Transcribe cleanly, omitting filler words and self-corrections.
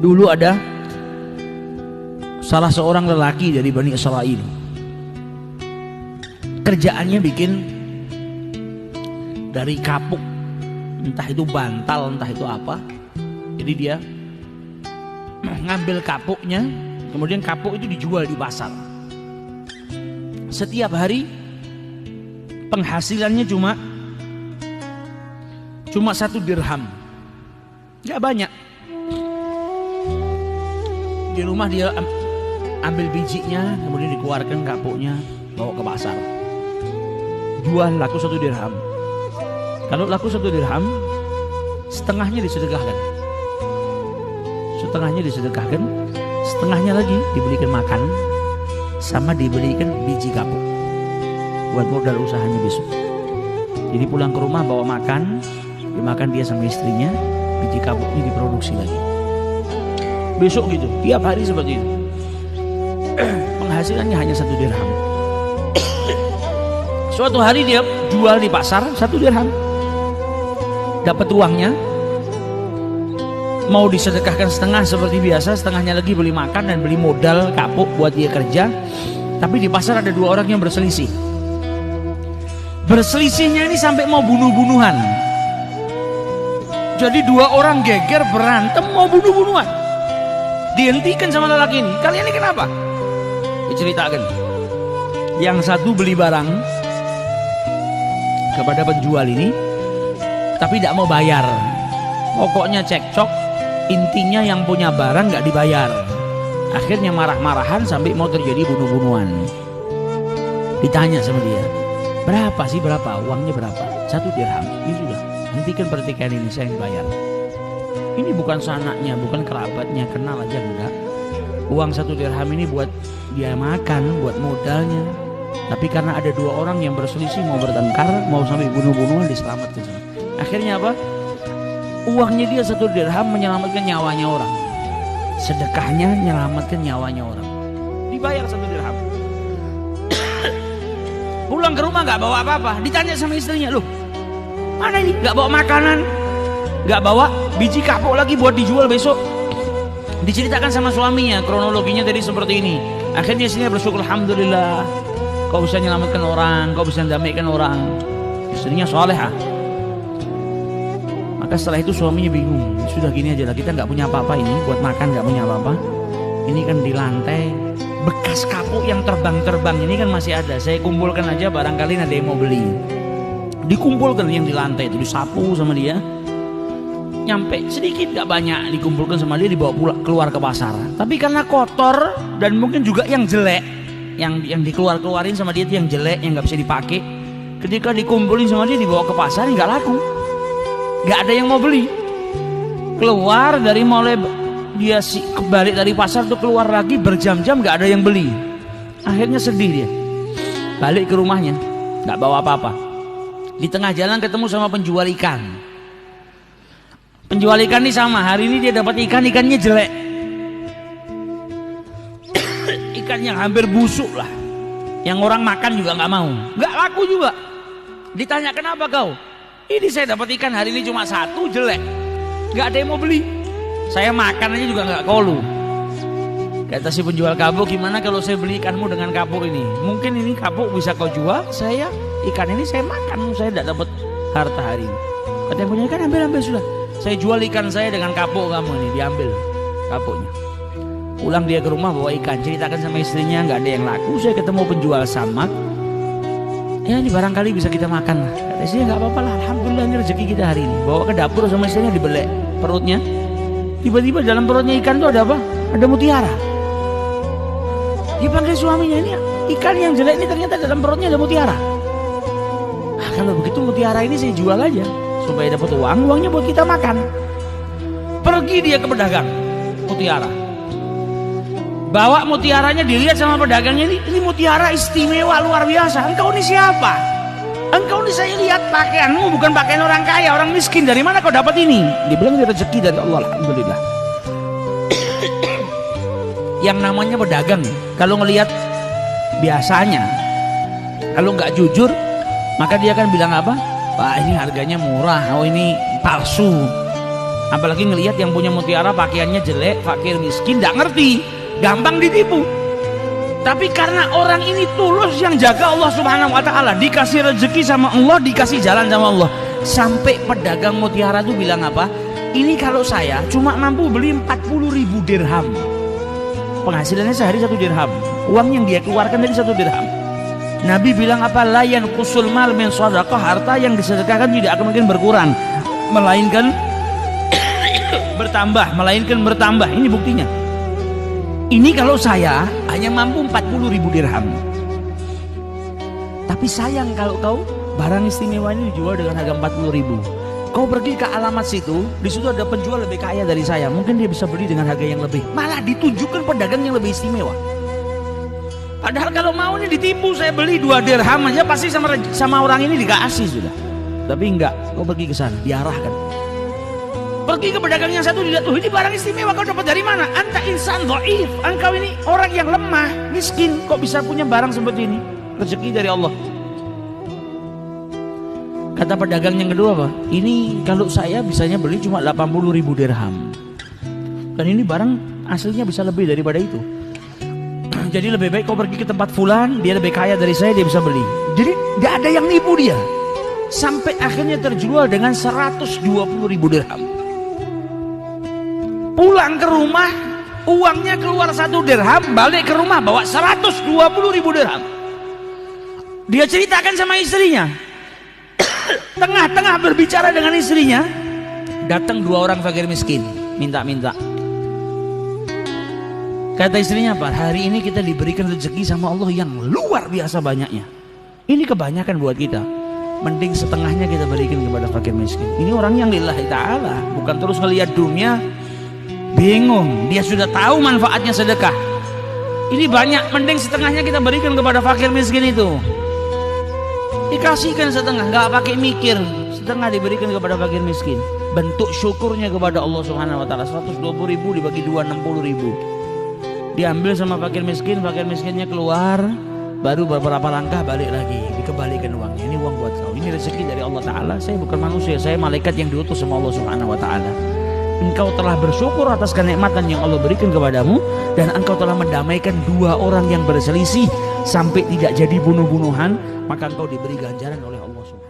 Dulu ada salah seorang lelaki dari Bani Israel, kerjaannya bikin dari kapuk, entah itu bantal, entah itu apa. Jadi dia ngambil kapuknya, kemudian kapuk itu dijual di pasar. Setiap hari penghasilannya cuma 1 dirham, nggak banyak. Di rumah dia ambil bijinya, kemudian dikeluarkan kapuknya, bawa ke pasar, jual, laku 1 dirham. Kalau laku 1 dirham, setengahnya disedekahkan, setengahnya lagi dibelikan makan, sama dibelikan biji kapuk buat modal usahanya besok. Jadi pulang ke rumah bawa makan, dimakan dia sama istrinya, biji kapuknya diproduksi lagi. Besok gitu, tiap hari seperti itu. Penghasilannya hanya 1 dirham. Suatu hari dia jual di pasar 1 dirham, dapat uangnya, mau disedekahkan setengah seperti biasa, setengahnya lagi beli makan dan beli modal kapuk buat dia kerja. Tapi di pasar ada 2 orang yang berselisih. Berselisihnya ini sampai mau bunuh-bunuhan. Jadi 2 orang geger berantem mau bunuh-bunuhan. Dihentikan sama lelaki ini, kalian ini kenapa? Diceritakan. Yang satu beli barang kepada penjual ini, tapi tidak mau bayar. Pokoknya cekcok, intinya yang punya barang nggak dibayar. Akhirnya marah-marahan sampai mau terjadi bunuh-bunuhan. Ditanya sama dia, berapa sih, berapa? Uangnya berapa? 1 dirham. Ini sudah, hentikan pertikaian ini, saya yang bayar. Ini bukan sanaknya, bukan kerabatnya, kenal aja enggak. Uang 1 dirham ini buat dia makan, buat modalnya. Tapi karena ada 2 orang yang berselisih, mau bertengkar, mau sampai bunuh-bunuhan, diselamatkan. Akhirnya apa? Uangnya dia 1 dirham menyelamatkan nyawanya orang. Sedekahnya menyelamatkan nyawanya orang. Dibayar 1 dirham. Pulang ke rumah nggak bawa apa-apa. Ditanya sama istrinya, loh, mana ini? Nggak bawa makanan, nggak bawa biji kapuk lagi buat dijual besok. Diceritakan sama suaminya, kronologinya tadi seperti ini. Akhirnya istrinya bersyukur, alhamdulillah, kau bisa menyelamatkan orang, kau bisa mendamaikan orang. Istrinya solehah. Maka setelah itu suaminya bingung, sudah gini aja lah, kita nggak punya apa-apa ini, buat makan nggak punya apa-apa. Ini kan di lantai bekas kapuk yang terbang-terbang ini kan masih ada. Saya kumpulkan aja, barangkali ada yang mau beli. Dikumpulkan yang di lantai itu, disapu sama dia. Nyampe sedikit gak banyak, dikumpulkan sama dia, dibawa pulang keluar ke pasar. Tapi karena kotor dan mungkin juga yang jelek, yang dikeluarin sama dia itu yang jelek, yang nggak bisa dipakai. Ketika dikumpulin sama dia, dibawa ke pasar, nggak laku, nggak ada yang mau beli. Keluar dari mulai dia kembali dari pasar tuh, keluar lagi berjam-jam nggak ada yang beli. Akhirnya sedih dia, balik ke rumahnya, nggak bawa apa-apa. Di tengah jalan ketemu sama penjual ikan. Penjual ikan ini sama, hari ini dia dapat ikan, ikannya jelek. Ikan yang hampir busuk lah, yang orang makan juga nggak mau, nggak laku juga. Ditanya, kenapa kau? Ini saya dapat ikan hari ini cuma 1, jelek, nggak ada yang mau beli. Saya makan aja juga nggak kolu. Kata si penjual kapuk, gimana kalau saya beli ikanmu dengan kapuk ini? Mungkin ini kapuk bisa kau jual, saya ikan ini saya makan, saya tidak dapat harta hari ini. Kata yang punya ikan, ambil sudah. Saya jual ikan saya dengan kapuk kamu ini, diambil kapuknya. Pulang dia ke rumah bawa ikan, ceritakan sama istrinya, nggak ada yang laku. Saya ketemu penjual samak, ya ini barangkali bisa kita makan. Kata istrinya, nggak apa-apa lah, alhamdulillah ini rezeki kita hari ini. Bawa ke dapur sama istrinya, dibelek perutnya. Tiba-tiba dalam perutnya ikan itu ada apa? Ada mutiara. Dia panggil suaminya, ini ikan yang jelek ini ternyata dalam perutnya ada mutiara. Nah, kalau begitu mutiara ini saya jual aja supaya dapat uang, uangnya buat kita makan. Pergi dia ke pedagang mutiara, bawa mutiaranya, dilihat sama pedagangnya, ini mutiara istimewa luar biasa. Engkau ini siapa? Engkau ini saya lihat pakaianmu bukan pakaian orang kaya, orang miskin. Dari mana kau dapat ini? Dia bilang ini rezeki dari Allah, alhamdulillah. Yang namanya pedagang, kalau ngelihat biasanya, kalau nggak jujur, maka dia akan bilang apa? Pak, ini harganya murah, oh ini palsu. Apalagi ngelihat yang punya mutiara pakaiannya jelek, fakir miskin, nggak ngerti, gampang ditipu. Tapi karena orang ini tulus yang jaga Allah Subhanahu wa taala, dikasih rezeki sama Allah, dikasih jalan sama Allah. Sampai pedagang mutiara itu bilang apa? Ini kalau saya cuma mampu beli 40.000 dirham. Penghasilannya sehari 1 dirham. Uang yang dia keluarkan dari 1 dirham. Nabi bilang apa? La yanqusul mal min shadaqah, harta yang disedekahkan tidak akan mungkin berkurang, melainkan bertambah. Ini buktinya. Ini kalau saya hanya mampu 40.000 dirham. Tapi sayang kalau kau barang istimewa ini dijual dengan harga 40.000. Kau pergi ke alamat situ, di situ ada penjual lebih kaya dari saya. Mungkin dia bisa beli dengan harga yang lebih. Malah ditunjukkan pedagang yang lebih istimewa. Padahal kalau mau nih ditipu, saya beli 2 dirham aja pasti sama orang ini dikasih sudah. Tapi enggak, kau pergi ke sana, diarahkan. Pergi ke pedagang yang satu, dilihat, ini barang istimewa, kau dapat dari mana? Anta insan dhaif, engkau ini orang yang lemah, miskin, kok bisa punya barang seperti ini? Rezeki dari Allah. Kata pedagang yang kedua apa? Ini kalau saya bisanya beli cuma 80.000 dirham. Dan ini barang aslinya bisa lebih daripada itu. Jadi lebih baik kau pergi ke tempat fulan, dia lebih kaya dari saya, dia bisa beli. Jadi gak ada yang nipu dia. Sampai akhirnya terjual dengan 120.000 dirham. Pulang ke rumah, uangnya keluar 1 dirham, balik ke rumah bawa 120.000 dirham. Dia ceritakan sama istrinya. Tengah-tengah berbicara dengan istrinya, datang 2 orang fakir miskin, minta-minta. Kata istrinya apa? Hari ini kita diberikan rezeki sama Allah yang luar biasa banyaknya. Ini kebanyakan buat kita. Mending setengahnya kita berikan kepada fakir miskin. Ini orang yang lillahi ta'ala, bukan terus ngelihat dunia bingung, dia sudah tahu manfaatnya sedekah. Ini banyak, mending setengahnya kita berikan kepada fakir miskin itu. Dikasihkan setengah, nggak pakai mikir, setengah diberikan kepada fakir miskin. Bentuk syukurnya kepada Allah Subhanahu wa taala. 120.000 dibagi 2, 60.000. Diambil sama fakir miskinnya keluar, baru beberapa langkah balik lagi, dikembalikan uangnya. Ini uang buat kau, ini rezeki dari Allah Ta'ala. Saya bukan manusia, saya malaikat yang diutus sama Allah Subhanahu wa taala. Engkau telah bersyukur atas kenikmatan yang Allah berikan kepadamu, dan engkau telah mendamaikan 2 orang yang berselisih sampai tidak jadi bunuh-bunuhan, maka engkau diberi ganjaran oleh Allah Subhanahu wa taala.